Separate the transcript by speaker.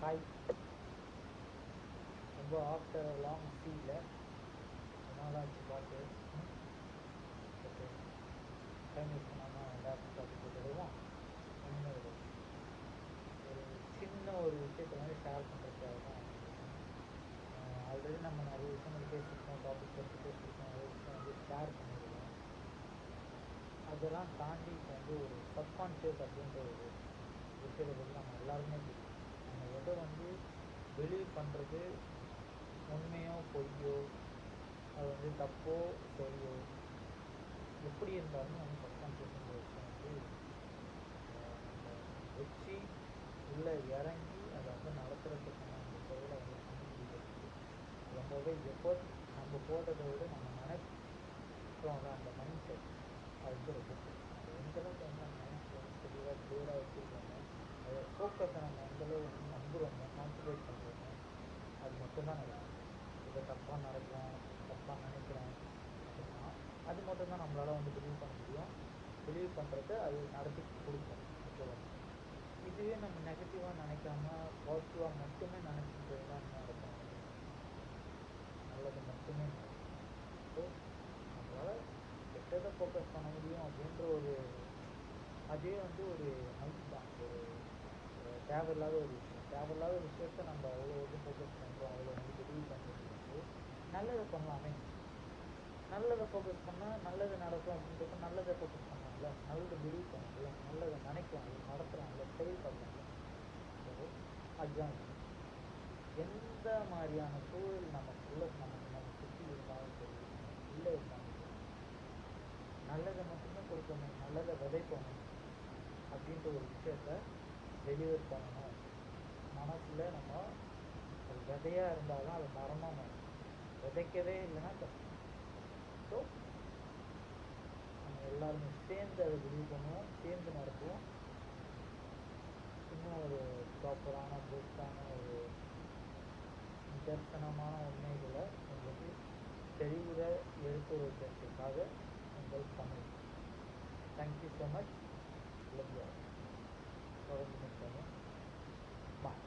Speaker 1: Hi. ரொம்ப after long சீல நாளாச்சு பார்த்து. ஓகே, டைம் வேஸ்ட் பண்ணாமல் டேரக்ட் டாபிக் போட்டுடுவோம். ஒன்றுமே இல்லை, ஒரு சின்ன ஒரு விஷயத்தை வந்து ஷேர் பண்ணுறதுக்காக தான். ஆல்ரெடி நம்ம நிறைய விஷயங்கள் பேசியிருக்கோம், டாபிக் பற்றி பேசியிருக்கோம், நிறைய விஷயம் வந்து ஷேர் பண்ணியிருக்கோம். அதெல்லாம் தாண்டி இப்போ வந்து ஒரு சப்கான்ஷியஸ் அப்படின்ற ஒரு விஷயத்தை பற்றி நம்ம எல்லாருமே தெரியும். நம்ம எதை வந்து பிலீவ் பண்ணுறது உண்மையோ பொய்யோ, அது வந்து தப்போ சரியோ, எப்படி இருந்தாலும் நம்ம சப்கான்ஷியஸ்ன்ற விஷயம் வந்து நம்ம வச்சு உள்ளே இறங்கி அதை வந்து நடத்துறதுக்கான அந்த செயலை வந்து கண்டுபிடிக்கிறதுக்கு ரொம்பவே எஃபர்ட் நம்ம போடுறதை விட நம்ம நினைக்கிறோம்ல அந்த மைண்ட் செட், அது வந்து ரொம்ப நம்ம எந்தளவுக்கு வந்து நம்ம மைண்ட் செட் வந்து தெளிவாக கிளியராக வச்சுருக்கோமோ, அதை ஃபோக்கஸை நம்ம எந்தளவு வந்து நம்புகிறோமோ, கான்சன்ட்ரேட் பண்ணுறோமோ, அது மட்டும்தான் நடக்கும். இதை தப்பாக நடக்கும், தப்பாக நினைக்கிறேன் அப்படின்னா அது மட்டும்தான் நம்மளால் வந்து பிலீவ் பண்ண முடியும். பிலீவ் பண்ணுறத அது நடத்தி கொடுக்கும். ஓகேவா? இதுவே நம்ம நெகட்டிவாக நினைக்காம பாசிட்டிவாக மட்டுமே நினச்சிட்டு இருந்தால் என்ன நடக்கும்? நல்லது மட்டுமே நடக்கும். ஸோ நம்மளால் கெட்டதை ஃபோக்கஸ் பண்ண முடியும் அப்படின்ற ஒரு அதே வந்து ஒரு மைக் தான், ஒரு தேவையில்லாத ஒரு விஷயம். தேவையில்லாத விஷயத்த நம்ம அவ்வளோ வந்து ஃபோக்கஸ் பண்ணுறோம், அவ்வளோ வந்து பிலீவ் பண்ணுறது வந்து நல்லதை பண்ணலாமே. நல்லதை ஃபோக்கஸ் பண்ணால் நல்லது நடக்கும் அப்படின்றப்ப நல்லதை ஃபோக்கஸ் பண்ணலாம்ல, நல்லதை பிலீவ் பண்ணலாம்ல, நல்லதை நினைக்கலாம்ல, நடத்தலாம்ல, செயல்படலாம்ல. ஸோ அதுதான் விஷயம். எந்த மாதிரியான சூழல் நமக்குள்ளே நம்ம சுற்றி இருந்தாலும் சரி, நமக்குள்ளே இருந்தாலும் சரி, நல்லதை மட்டுமே கொடுக்கணும், நல்லதை விதைக்கணும் அப்படின்ற ஒரு விஷயத்த டெலிவர் பண்ணணும். மனசில் நம்ம அது விதையாக இருந்தால் தான் அது மரமாக மாறும். விதைக்கவே இல்லைன்னா கஷ்டம். ஸோ நம்ம எல்லாருமே சேர்ந்து அதை பிலீவ் பண்ணுவோம், சேர்ந்து நடத்துவோம். இன்னும் ஒரு ப்ராப்பரான பெஸ்ட்டான ஒரு நிதர்சனமான உண்மைகளை உங்களுக்கு தெளிவுற எடுத்து வைக்கிறதுக்காக உங்கள் Tamil. Thank you so much. Love you all. தொடர்ந்து நிற்கணும். பாய்.